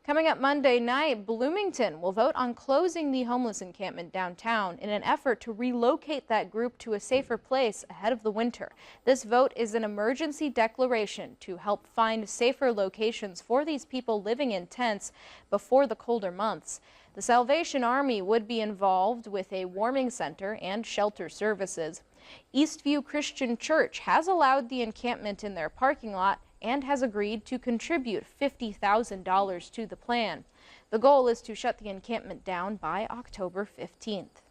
Coming up Monday night, Bloomington will vote on closing the homeless encampment downtown in an effort to relocate that group to a safer place ahead of the winter. This vote is an emergency declaration to help find safer locations for these people living in tents before the colder months. The Salvation Army would be involved with a warming center and shelter services. Eastview Christian Church has allowed the encampment in their parking lot and has agreed to contribute $50,000 to the plan. The goal is to shut the encampment down by October 15th.